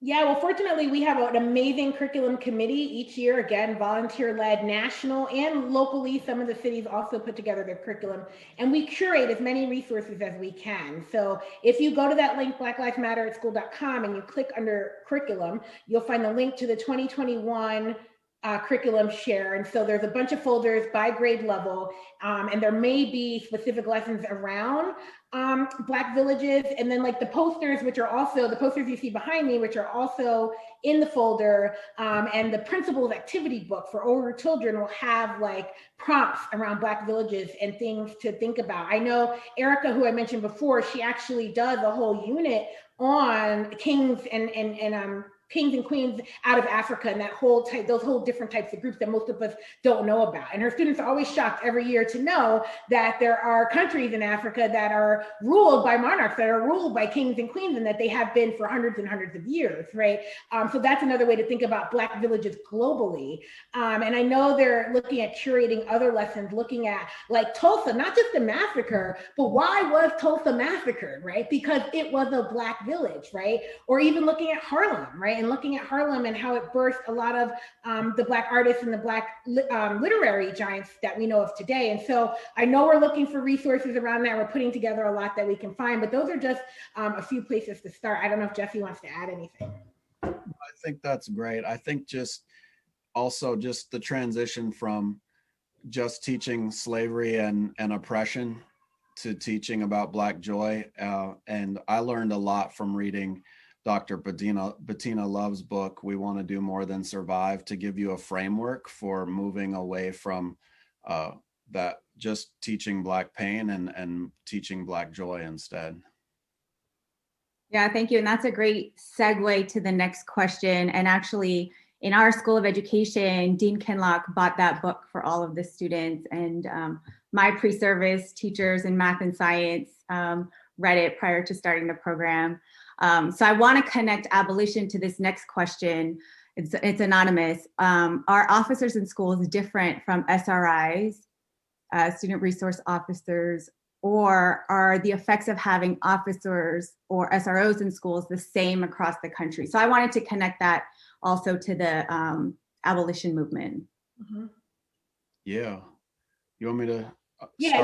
Yeah, well, fortunately, we have an amazing curriculum committee each year, again, volunteer-led, national and locally. Some of the cities also put together their curriculum, and we curate as many resources as we can. So if you go to that link, blacklivesmatteratschool.com, and you click under curriculum, you'll find the link to the 2021 curriculum share. And so there's a bunch of folders by grade level, and there may be specific lessons around Black villages, and then like the posters, which are also the posters you see behind me, which are also in the folder, and the principals activity book for older children will have like prompts around Black villages and things to think about. I know Erica, who I mentioned before, she actually does a whole unit on kings and kings and queens out of Africa and that whole type, those whole different types of groups that most of us don't know about. And her students are always shocked every year to know that there are countries in Africa that are ruled by monarchs, that are ruled by kings and queens, and that they have been for hundreds and hundreds of years, right? So that's another way to think about Black villages globally. And I know they're looking at curating other lessons, looking at like Tulsa, not just the massacre, but why was Tulsa massacred, right? Because it was a Black village, right? Or even looking at Harlem, right? And looking at Harlem and how it birthed a lot of the Black artists and the Black literary giants that we know of today. And so I know we're looking for resources around that. We're putting together a lot that we can find, but those are just a few places to start. I don't know if Jesse wants to add anything. I think that's great. I think just the transition from just teaching slavery and oppression to teaching about Black joy. And I learned a lot from reading Dr. Bettina Love's book, We Want to Do More Than Survive, to give you a framework for moving away from that just teaching Black pain and teaching Black joy instead. Yeah, thank you. And that's a great segue to the next question. And actually, in our School of Education, Dean Kinlock bought that book for all of the students. And my pre-service teachers in math and science read it prior to starting the program. So I want to connect abolition to this next question. It's anonymous. Are officers in schools different from SRIs, student resource officers, or are the effects of having officers or SROs in schools the same across the country? So I wanted to connect that also to the abolition movement. Mm-hmm. Yeah. You want me to Yeah,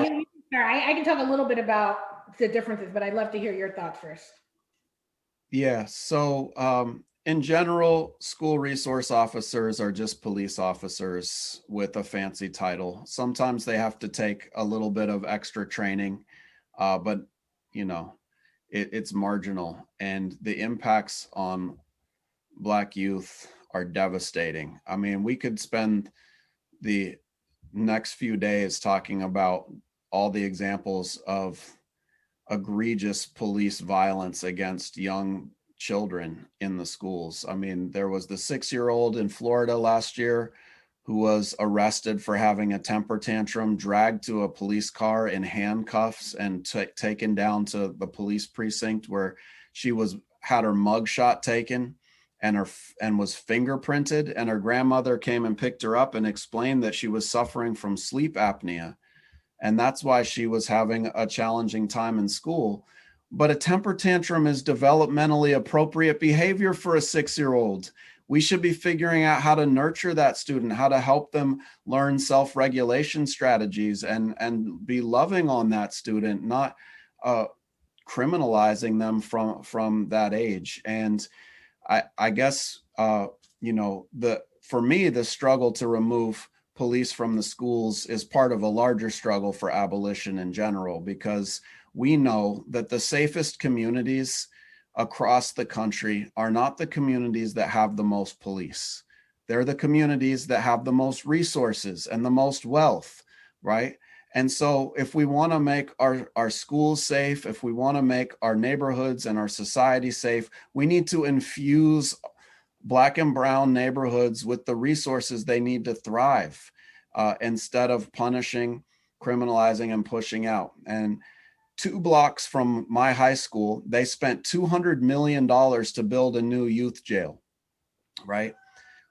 I can talk a little bit about the differences, but I'd love to hear your thoughts first. Yeah, so in general, school resource officers are just police officers with a fancy title. Sometimes they have to take a little bit of extra training, but it's marginal, and the impacts on Black youth are devastating. I mean, we could spend the next few days talking about all the examples of egregious police violence against young children in the schools. I mean, there was the 6-year-old in Florida last year who was arrested for having a temper tantrum, dragged to a police car in handcuffs and taken down to the police precinct where she had her mugshot taken and was fingerprinted, and her grandmother came and picked her up and explained that she was suffering from sleep apnea, and that's why she was having a challenging time in school. But a temper tantrum is developmentally appropriate behavior for a 6-year-old. We should be figuring out how to nurture that student, how to help them learn self-regulation strategies and be loving on that student, not criminalizing them from that age. And I guess, for me, the struggle to remove police from the schools is part of a larger struggle for abolition in general, because we know that the safest communities across the country are not the communities that have the most police. They're the communities that have the most resources and the most wealth, right? And so if we want to make our schools safe, if we want to make our neighborhoods and our society safe, we need to infuse Black and brown neighborhoods with the resources they need to thrive, instead of punishing, criminalizing, and pushing out. And 2 blocks from my high school, they spent $200 million to build a new youth jail, right?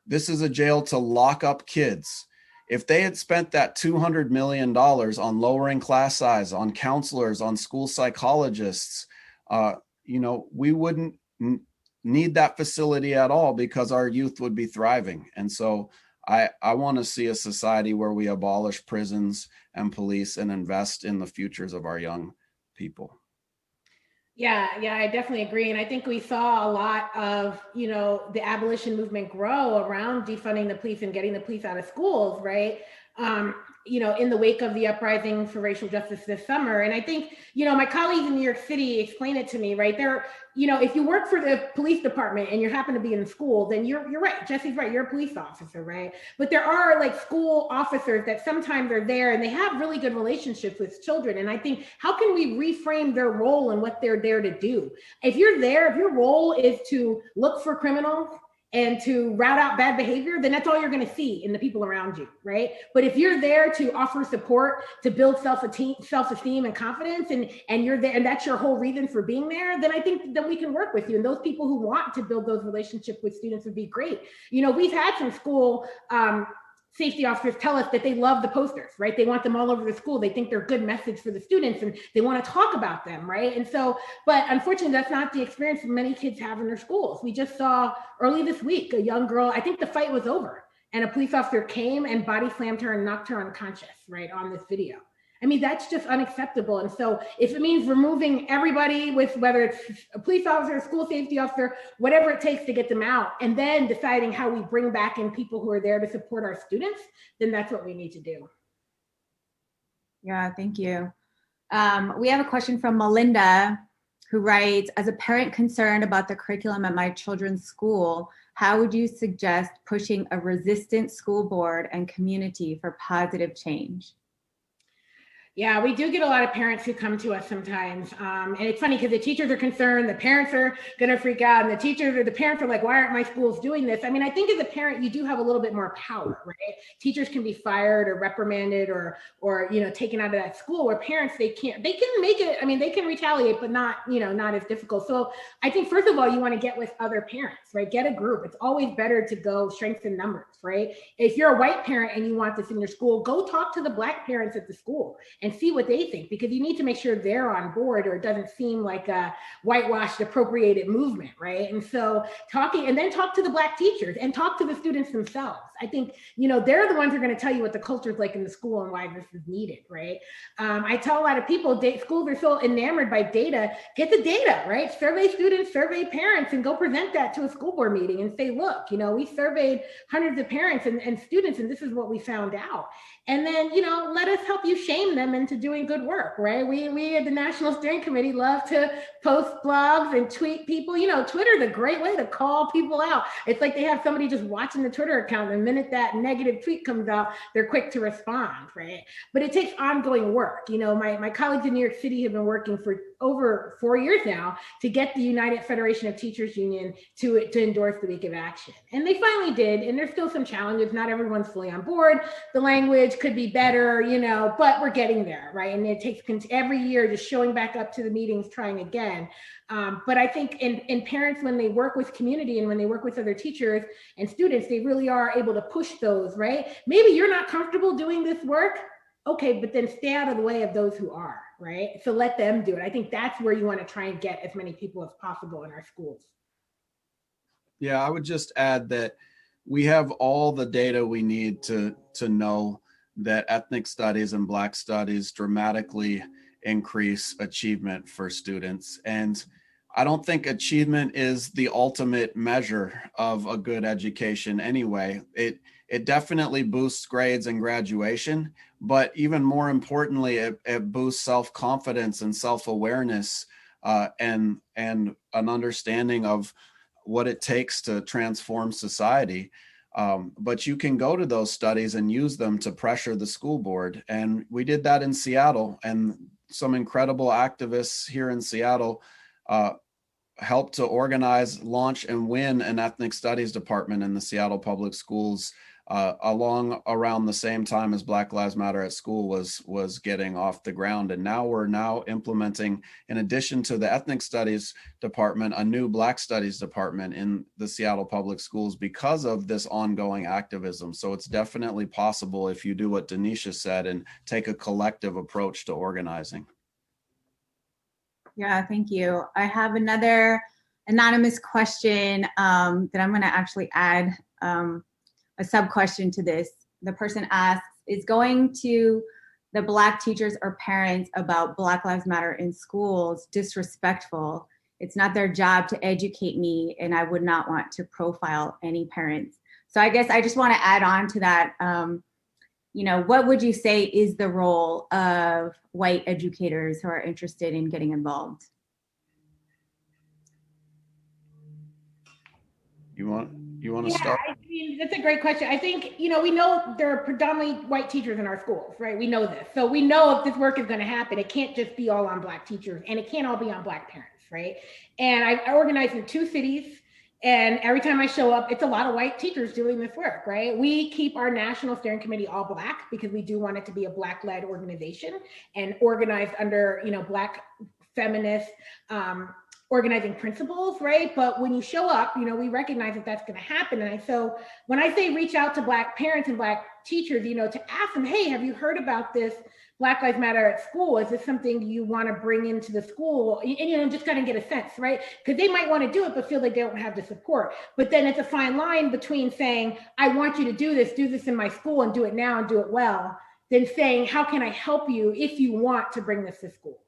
This is a jail to lock up kids. If they had spent that $200 million on lowering class size, on counselors, on school psychologists, we wouldn't need that facility at all, because our youth would be thriving. And so I want to see a society where we abolish prisons and police and invest in the futures of our young people. Yeah, I definitely agree. And I think we saw a lot of, the abolition movement grow around defunding the police and getting the police out of schools, right? In the wake of the uprising for racial justice this summer. And I think, my colleagues in New York City explained it to me, right? If you work for the police department and you happen to be in school, then you're right. Jesse's right. You're a police officer, right? But there are like school officers that sometimes are there and they have really good relationships with children. And I think, how can we reframe their role and what they're there to do? If you're there, if your role is to look for criminals and to route out bad behavior, then that's all you're going to see in the people around you, right? But if you're there to offer support, to build self-esteem and confidence, and you're there, and that's your whole reason for being there, then I think that we can work with you. And those people who want to build those relationships with students would be great. We've had some school safety officers tell us that they love the posters, right? They want them all over the school. They think they're a good message for the students and they want to talk about them, right? And so, but unfortunately, that's not the experience that many kids have in their schools. We just saw early this week, a young girl, I think the fight was over, and a police officer came and body slammed her and knocked her unconscious, right, on this video. I mean, that's just unacceptable. And so if it means removing everybody, with whether it's a police officer, a school safety officer, whatever it takes to get them out, and then deciding how we bring back in people who are there to support our students, then that's what we need to do. Yeah, thank you. We have a question from Melinda, who writes, as a parent concerned about the curriculum at my children's school, how would you suggest pushing a resistant school board and community for positive change? Yeah, we do get a lot of parents who come to us sometimes. And it's funny because the teachers are concerned, the parents are going to freak out, and the parents are like, why aren't my schools doing this? I mean, I think as a parent, you do have a little bit more power, right? Teachers can be fired or reprimanded or taken out of that school, where parents, they can make it, I mean, they can retaliate, but not as difficult. So I think, first of all, you want to get with other parents, right? Get a group. It's always better to go strength in numbers, right? If you're a white parent and you want this in your school, go talk to the Black parents at the school and see what they think, because you need to make sure they're on board, or it doesn't seem like a whitewashed, appropriated movement, right? And so talk to the Black teachers and talk to the students themselves. I think, they're the ones who are going to tell you what the culture is like in the school and why this is needed, right? I tell a lot of people, schools are so enamored by data. Get the data, right? Survey students, survey parents, and go present that to a school board meeting and say, look, we surveyed hundreds of parents and students, and this is what we found out. And then, let us help you shame them them into doing good work, right? We at the National Steering Committee love to post blogs and tweet people. You know, Twitter is a great way to call people out. It's like they have somebody just watching the Twitter account. The minute that negative tweet comes out, they're quick to respond, right? But it takes ongoing work. You know, my colleagues in New York City have been working for over 4 years now to get the United Federation of Teachers Union to endorse the Week of Action. And they finally did, and there's still some challenges. Not everyone's fully on board. The language could be better, you know, but we're getting there, right? And it takes every year just showing back up to the meetings, trying again. But I think in parents, when they work with community and when they work with other teachers and students, they really are able to push those, right? Maybe you're not comfortable doing this work. Okay, but then stay out of the way of those who are, right? So let them do it. I think that's where you want to try and get as many people as possible in our schools. Yeah, I would just add that we have all the data we need to know that ethnic studies and Black studies dramatically increase achievement for students. And I don't think achievement is the ultimate measure of a good education anyway. It definitely boosts grades and graduation, but even more importantly, it boosts self-confidence and self-awareness and an understanding of what it takes to transform society. But you can go to those studies and use them to pressure the school board. And we did that in Seattle, and some incredible activists here in Seattle helped to organize, launch, and win an ethnic studies department in the Seattle Public Schools around the same time as Black Lives Matter at School was getting off the ground. And now we're implementing, in addition to the ethnic studies department, a new Black studies department in the Seattle Public Schools because of this ongoing activism. So it's definitely possible if you do what Denisha said and take a collective approach to organizing. Yeah, thank you. I have another anonymous question that I'm going to actually add a sub question to this. The person asks, is going to the Black teachers or parents about Black Lives Matter in schools disrespectful? It's not their job to educate me, and I would not want to profile any parents. So I guess I just want to add on to that. You know, what would you say is the role of white educators who are interested in getting involved? You want to start? I mean, that's a great question. I think, you know, we know there are predominantly white teachers in our schools, right? We know this. So we know if this work is going to happen, it can't just be all on Black teachers, and it can't all be on Black parents, right? And I organize in 2 cities. And every time I show up, it's a lot of white teachers doing this work, right? We keep our National Steering Committee all Black because we do want it to be a Black-led organization and organized under, you know, Black feminist organizing principles, right? But when you show up, you know, we recognize that that's going to happen. And so when I say reach out to Black parents and Black teachers, you know, to ask them, hey, have you heard about this Black Lives Matter at school? Is this something you want to bring into the school? And, you know, just kind of get a sense, right? Because they might want to do it, but feel like they don't have the support. But then it's a fine line between saying, I want you to do this in my school and do it now and do it well, than saying, how can I help you if you want to bring this to school?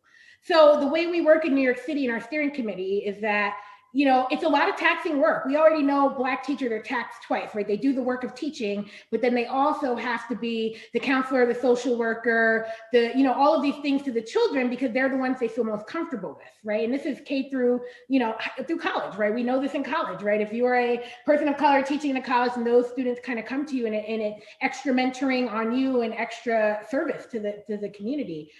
So the way we work in New York City in our steering committee is that, you know, it's a lot of taxing work. We already know Black teachers are taxed twice, right? They do the work of teaching, but then they also have to be the counselor, the social worker, you know, all of these things to the children because they're the ones they feel most comfortable with, right? And this is K through, you know, through college, right? We know this in college, right? If you're a person of color teaching in a college and those students kind of come to you and it extra mentoring on you and extra service to the community.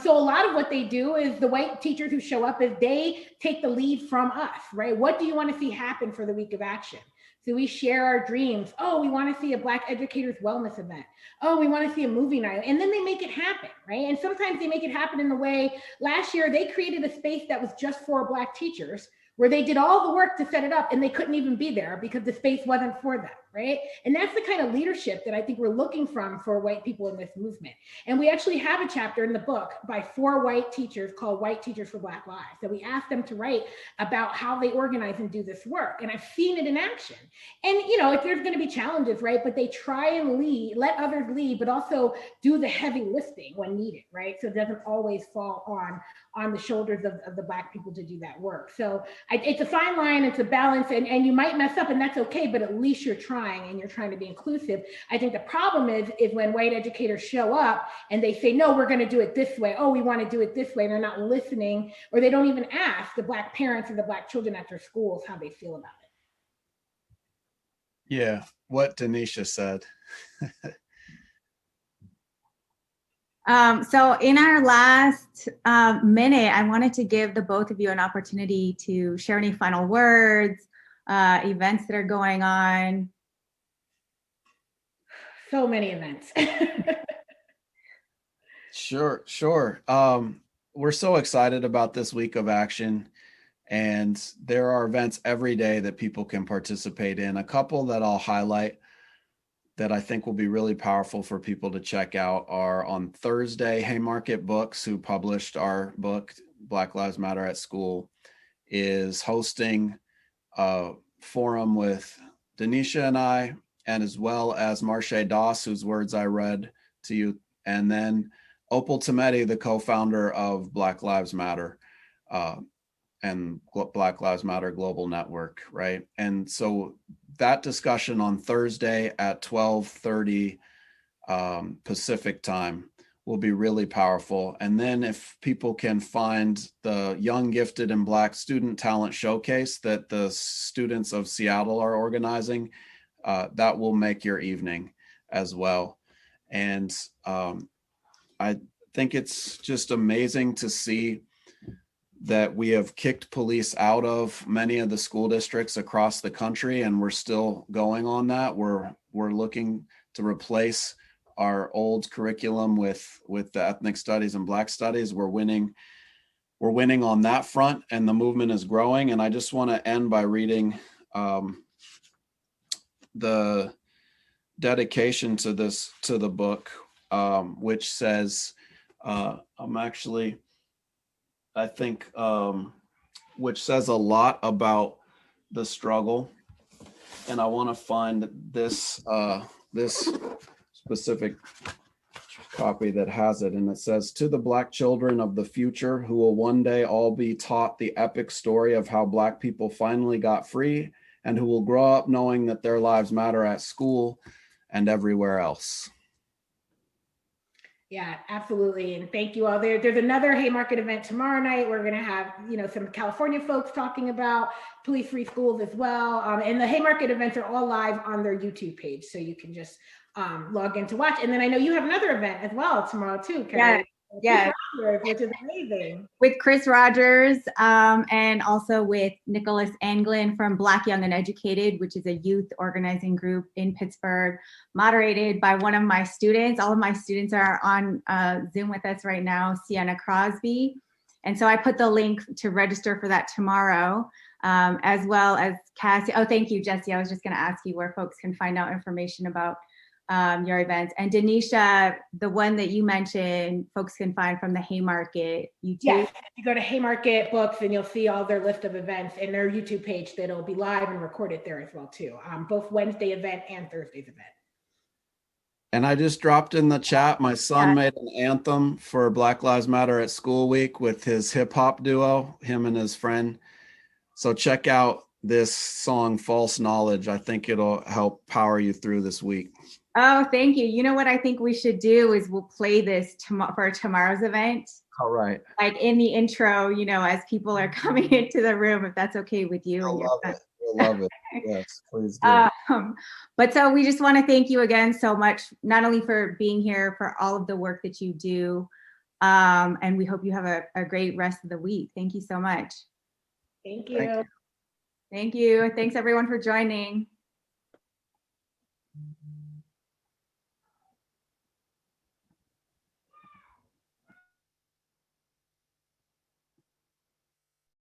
So a lot of what they do is the white teachers who show up is they take the lead from us, right? What do you want to see happen for the Week of Action? So we share our dreams. Oh, we want to see a Black educators wellness event. Oh, we want to see a movie night. And then they make it happen, right? And sometimes they make it happen in the way, last year they created a space that was just for Black teachers where they did all the work to set it up and they couldn't even be there because the space wasn't for them, right? And that's the kind of leadership that I think we're looking for white people in this movement. And we actually have a chapter in the book by 4 white teachers called White Teachers for Black Lives that we asked them to write about how they organize and do this work. And I've seen it in action. And, you know, if there's going to be challenges, right? But they try and lead, let others lead, but also do the heavy lifting when needed, right? So it doesn't always fall on the shoulders of the Black people to do that work. So it's a fine line, it's a balance, and you might mess up and that's okay, but at least you're trying. trying and you're trying to be inclusive. I think the problem is when white educators show up and they say, no, we're going to do it this way. Oh, we want to do it this way. They're not listening, or they don't even ask the Black parents or the Black children at their schools how they feel about it. Yeah, what Denisha said. So in our last minute, I wanted to give the both of you an opportunity to share any final words, events that are going on. So many events. Sure. We're so excited about this week of action, and there are events every day that people can participate in. A couple that I'll highlight that I think will be really powerful for people to check out are on Thursday, Haymarket Books, who published our book, Black Lives Matter at School, is hosting a forum with Denisha and I, and as well as Marche Doss, whose words I read to you, and then Opal Tometi, the co-founder of Black Lives Matter and Black Lives Matter Global Network, right? And so that discussion on Thursday at 12:30 Pacific time will be really powerful. And then if people can find the Young, Gifted, and Black Student Talent Showcase that the students of Seattle are organizing, that will make your evening as well. And I think it's just amazing to see that we have kicked police out of many of the school districts across the country, and we're still going on that. We're looking to replace our old curriculum with the ethnic studies and Black studies. We're winning on that front, and the movement is growing. And I just want to end by reading the dedication to the book, which says, which says a lot about the struggle. And I want to find this specific copy that has it. And it says, to the Black children of the future who will one day all be taught the epic story of how Black people finally got free, and who will grow up knowing that their lives matter at school and everywhere else. Yeah, absolutely. And thank you all. There's another Haymarket event tomorrow night. We're going to have, some California folks talking about police-free schools as well. And the Haymarket events are all live on their YouTube page. So you can just log in to watch. And then I know you have another event as well tomorrow too, Carrie. Yeah. Which is amazing. With Chris Rogers and also with Nicholas Anglin from Black, Young, and Educated, which is a youth organizing group in Pittsburgh, moderated by one of my students. All of my students are on Zoom with us right now, Sienna Crosby. And so I put the link to register for that tomorrow, as well as Cassie. Oh, thank you, Jesse. I was just going to ask you where folks can find out information about your events. And Denisha, the one that you mentioned, folks can find from the Haymarket YouTube. Yes, you go to Haymarket Books and you'll see all their list of events and their YouTube page that'll be live and recorded there as well too. Both Wednesday event and Thursday's event. And I just dropped in the chat, my son made an anthem for Black Lives Matter at School Week with his hip hop duo, him and his friend. So check out this song, False Knowledge. I think it'll help power you through this week. Oh, thank you. You know what I think we should do is we'll play this for tomorrow's event. All right. Like in the intro, as people are coming into the room, if that's okay with you. We'll love it. Yes, please do. But so we just want to thank you again so much, not only for being here, for all of the work that you do. And we hope you have a great rest of the week. Thank you so much. Thank you. Thank you. Thanks everyone for joining.